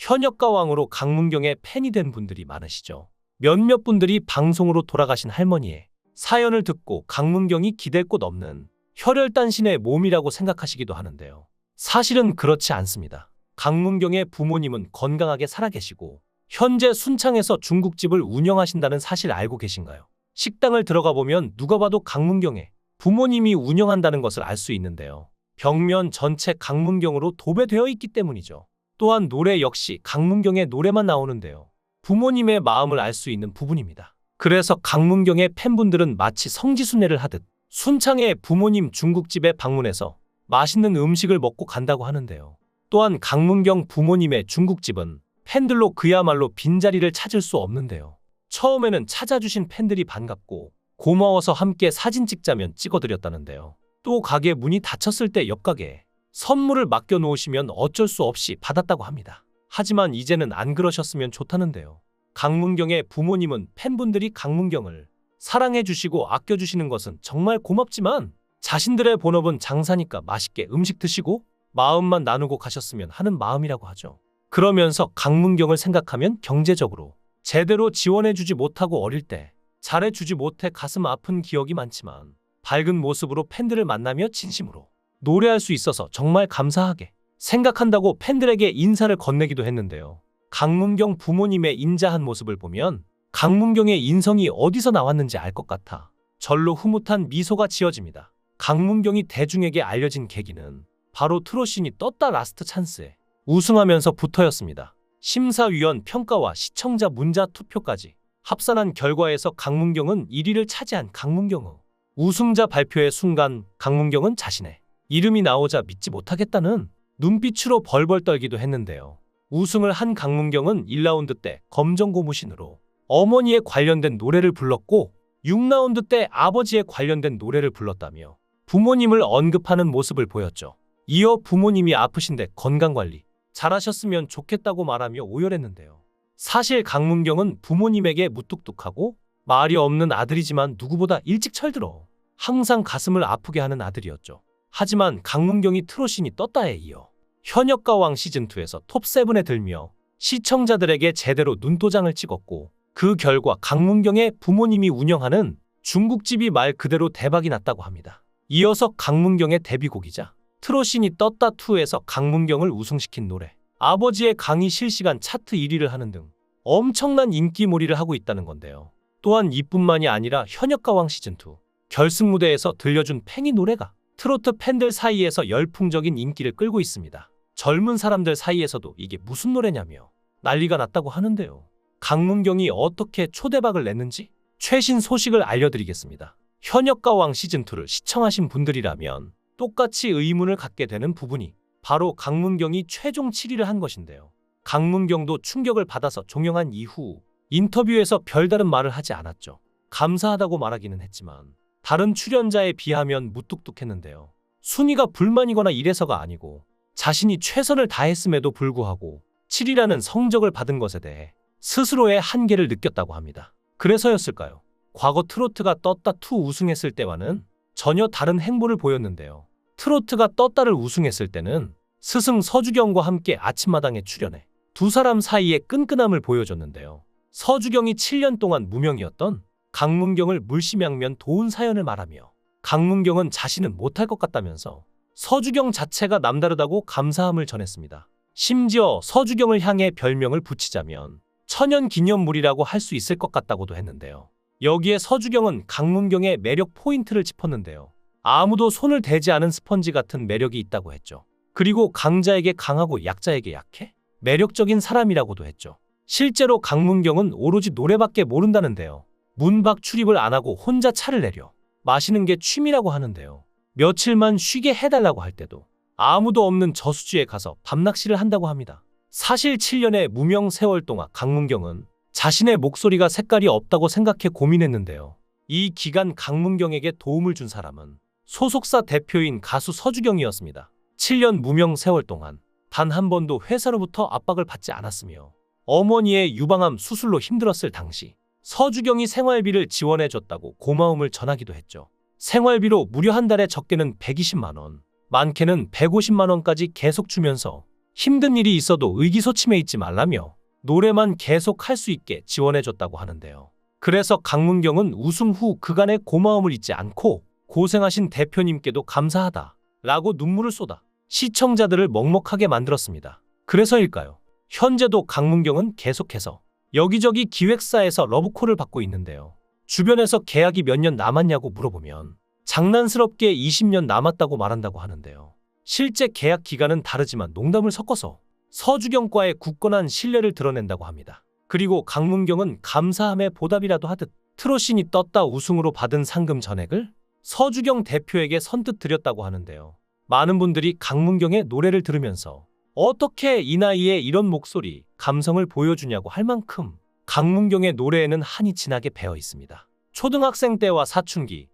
현역가왕으로 강문경의 팬이 된 분들이 많으시죠. 몇몇 분들이 방송으로 돌아가신 할머니의 사연을 듣고 강문경이 기댈 곳 없는 혈혈단신의 몸이라고 생각하시기도 하는데요. 사실은 그렇지 않습니다. 강문경의 부모님은 건강하게 살아계시고 현재 순창에서 중국집을 운영하신다는 사실 알고 계신가요? 식당을 들어가 보면 누가 봐도 강문경의 부모님이 운영한다는 것을 알 수 있는데요. 벽면 전체 강문경으로 도배되어 있기 때문이죠. 또한 노래 역시 강문경의 노래만 나오는데요. 부모님의 마음을 알 수 있는 부분입니다. 그래서 강문경의 팬분들은 마치 성지순례를 하듯 순창의 부모님 중국집에 방문해서 맛있는 음식을 먹고 간다고 하는데요. 또한 강문경 부모님의 중국집은 팬들로 그야말로 빈자리를 찾을 수 없는데요. 처음에는 찾아주신 팬들이 반갑고 고마워서 함께 사진 찍자면 찍어드렸다는데요. 또 가게 문이 닫혔을 때 옆 가게에 선물을 맡겨놓으시면 어쩔 수 없이 받았다고 합니다. 하지만 이제는 안 그러셨으면 좋다는데요. 강문경의 부모님은 팬분들이 강문경을 사랑해주시고 아껴주시는 것은 정말 고맙지만 자신들의 본업은 장사니까 맛있게 음식 드시고 마음만 나누고 가셨으면 하는 마음이라고 하죠. 그러면서 강문경을 생각하면 경제적으로 제대로 지원해주지 못하고 어릴 때 잘해주지 못해 가슴 아픈 기억이 많지만 밝은 모습으로 팬들을 만나며 진심으로 노래할 수 있어서 정말 감사하게 생각한다고 팬들에게 인사를 건네기도 했는데요. 강문경 부모님의 인자한 모습을 보면 강문경의 인성이 어디서 나왔는지 알 것 같아 절로 흐뭇한 미소가 지어집니다. 강문경이 대중에게 알려진 계기는 바로 트롯신이 떴다 라스트 찬스에 우승하면서부터였습니다. 심사위원 평가와 시청자 문자 투표까지 합산한 결과에서 강문경은 1위를 차지한 강문경의 우승자 발표의 순간 강문경은 자신의 이름이 나오자 믿지 못하겠다는 눈빛으로 벌벌 떨기도 했는데요. 우승을 한 강문경은 1라운드 때 검정고무신으로 어머니에 관련된 노래를 불렀고 6라운드 때 아버지에 관련된 노래를 불렀다며 부모님을 언급하는 모습을 보였죠. 이어 부모님이 아프신데 건강관리 잘하셨으면 좋겠다고 말하며 오열했는데요. 사실 강문경은 부모님에게 무뚝뚝하고 말이 없는 아들이지만 누구보다 일찍 철들어 항상 가슴을 아프게 하는 아들이었죠. 하지만 강문경이 트롯신이 떴다에 이어 현역가왕 시즌2에서 톱7에 들며 시청자들에게 제대로 눈도장을 찍었고 그 결과 강문경의 부모님이 운영하는 중국집이 말 그대로 대박이 났다고 합니다. 이어서 강문경의 데뷔곡이자 트롯신이 떴다2에서 강문경을 우승시킨 노래 아버지의 강의 실시간 차트 1위를 하는 등 엄청난 인기몰이를 하고 있다는 건데요. 또한 이뿐만이 아니라 현역가왕 시즌2 결승 무대에서 들려준 팽이 노래가 트로트 팬들 사이에서 열풍적인 인기를 끌고 있습니다. 젊은 사람들 사이에서도 이게 무슨 노래냐며 난리가 났다고 하는데요. 강문경이 어떻게 초대박을 냈는지 최신 소식을 알려드리겠습니다. 현역가왕 시즌2를 시청하신 분들이라면 똑같이 의문을 갖게 되는 부분이 바로 강문경이 최종 7위를 한 것인데요. 강문경도 충격을 받아서 종영한 이후 인터뷰에서 별다른 말을 하지 않았죠. 감사하다고 말하기는 했지만 다른 출연자에 비하면 무뚝뚝했는데요. 순위가 불만이거나 이래서가 아니고 자신이 최선을 다했음에도 불구하고 7위라는 성적을 받은 것에 대해 스스로의 한계를 느꼈다고 합니다. 그래서였을까요? 과거 트로트가 떴다2 우승했을 때와는 전혀 다른 행보를 보였는데요. 트로트가 떴다를 우승했을 때는 스승 서주경과 함께 아침마당에 출연해 두 사람 사이의 끈끈함을 보여줬는데요. 서주경이 7년 동안 무명이었던 강문경을 물심양면 도운 사연을 말하며 강문경은 자신은 못할 것 같다면서 서주경 자체가 남다르다고 감사함을 전했습니다. 심지어 서주경을 향해 별명을 붙이자면 천연기념물이라고 할 수 있을 것 같다고도 했는데요. 여기에 서주경은 강문경의 매력 포인트를 짚었는데요. 아무도 손을 대지 않은 스펀지 같은 매력이 있다고 했죠. 그리고 강자에게 강하고 약자에게 약해? 매력적인 사람이라고도 했죠. 실제로 강문경은 오로지 노래밖에 모른다는데요. 문 밖 출입을 안 하고 혼자 차를 내려 마시는 게 취미라고 하는데요. 며칠만 쉬게 해달라고 할 때도 아무도 없는 저수지에 가서 밤낚시를 한다고 합니다. 사실 7년의 무명 세월 동안 강문경은 자신의 목소리가 색깔이 없다고 생각해 고민했는데요. 이 기간 강문경에게 도움을 준 사람은 소속사 대표인 가수 서주경이었습니다. 7년 무명 세월 동안 단 한 번도 회사로부터 압박을 받지 않았으며 어머니의 유방암 수술로 힘들었을 당시 서주경이 생활비를 지원해줬다고 고마움을 전하기도 했죠. 생활비로 무려 한 달에 적게는 120만 원, 많게는 150만 원까지 계속 주면서 힘든 일이 있어도 의기소침해 있지 말라며 노래만 계속 할 수 있게 지원해줬다고 하는데요. 그래서 강문경은 우승 후 그간의 고마움을 잊지 않고 고생하신 대표님께도 감사하다 라고 눈물을 쏟아 시청자들을 먹먹하게 만들었습니다. 그래서일까요? 현재도 강문경은 계속해서 여기저기 기획사에서 러브콜을 받고 있는데요. 주변에서 계약이 몇 년 남았냐고 물어보면 장난스럽게 20년 남았다고 말한다고 하는데요. 실제 계약 기간은 다르지만 농담을 섞어서 서주경과의 굳건한 신뢰를 드러낸다고 합니다. 그리고 강문경은 감사함의 보답이라도 하듯 트롯신이 떴다 우승으로 받은 상금 전액을 서주경 대표에게 선뜻 드렸다고 하는데요. 많은 분들이 강문경의 노래를 들으면서 어떻게 이 나이에 이런 목소리, 감성을 보여주냐고 할 만큼 강문경의 노래에는 한이 진하게 배어 있습니다. 초등학생 때와 사춘기,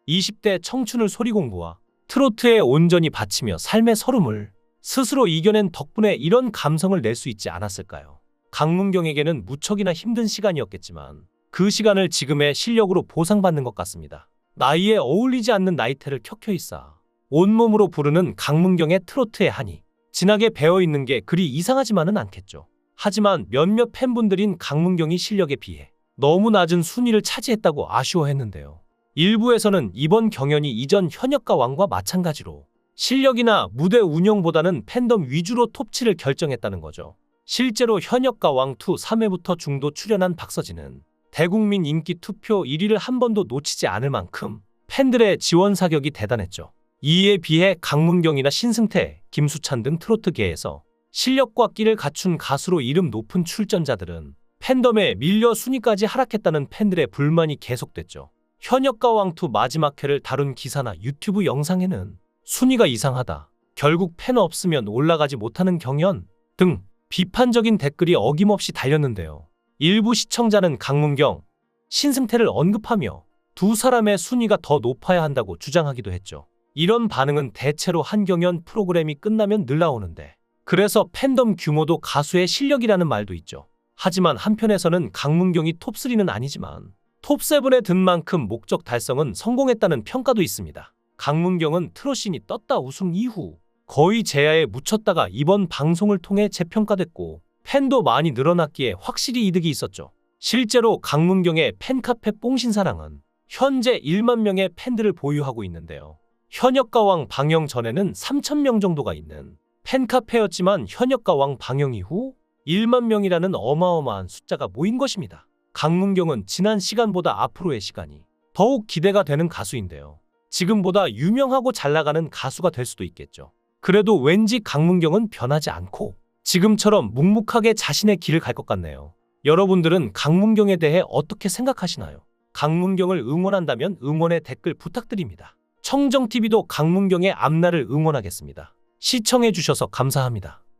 20대 청춘을 소리공부와 트로트에 온전히 바치며 삶의 서름을 스스로 이겨낸 덕분에 이런 감성을 낼 수 있지 않았을까요? 강문경에게는 무척이나 힘든 시간이었겠지만 그 시간을 지금의 실력으로 보상받는 것 같습니다. 나이에 어울리지 않는 나이테를 켜켜이 쌓아 온몸으로 부르는 강문경의 트로트의 한이 진하게 배어있는 게 그리 이상하지만은 않겠죠. 하지만 몇몇 팬분들인 강문경이 실력에 비해 너무 낮은 순위를 차지했다고 아쉬워했는데요. 일부에서는 이번 경연이 이전 현역가 왕과 마찬가지로 실력이나 무대 운영보다는 팬덤 위주로 톱7을 결정했다는 거죠. 실제로 현역가 왕2 3회부터 중도 출연한 박서진은 대국민 인기 투표 1위를 한 번도 놓치지 않을 만큼 팬들의 지원 사격이 대단했죠. 이에 비해 강문경이나 신승태, 김수찬 등 트로트계에서 실력과 끼를 갖춘 가수로 이름 높은 출전자들은 팬덤에 밀려 순위까지 하락했다는 팬들의 불만이 계속됐죠. 현역가 왕2 마지막 회를 다룬 기사나 유튜브 영상에는 순위가 이상하다, 결국 팬 없으면 올라가지 못하는 경연 등 비판적인 댓글이 어김없이 달렸는데요. 일부 시청자는 강문경, 신승태를 언급하며 두 사람의 순위가 더 높아야 한다고 주장하기도 했죠. 이런 반응은 대체로 한 경연 프로그램이 끝나면 늘 나오는데 그래서 팬덤 규모도 가수의 실력이라는 말도 있죠. 하지만 한편에서는 강문경이 톱3는 아니지만 톱7에 든 만큼 목적 달성은 성공했다는 평가도 있습니다. 강문경은 트롯신이 떴다 우승 이후 거의 제야에 묻혔다가 이번 방송을 통해 재평가됐고 팬도 많이 늘어났기에 확실히 이득이 있었죠. 실제로 강문경의 팬카페 뽕신사랑은 현재 1만 명의 팬들을 보유하고 있는데요. 현역가왕 방영 전에는 3,000명 정도가 있는 팬카페였지만 현역가왕 방영 이후 1만 명이라는 어마어마한 숫자가 모인 것입니다. 강문경은 지난 시간보다 앞으로의 시간이 더욱 기대가 되는 가수인데요. 지금보다 유명하고 잘나가는 가수가 될 수도 있겠죠. 그래도 왠지 강문경은 변하지 않고 지금처럼 묵묵하게 자신의 길을 갈 것 같네요. 여러분들은 강문경에 대해 어떻게 생각하시나요? 강문경을 응원한다면 응원의 댓글 부탁드립니다. 청정TV도 강문경의 앞날을 응원하겠습니다. 시청해주셔서 감사합니다.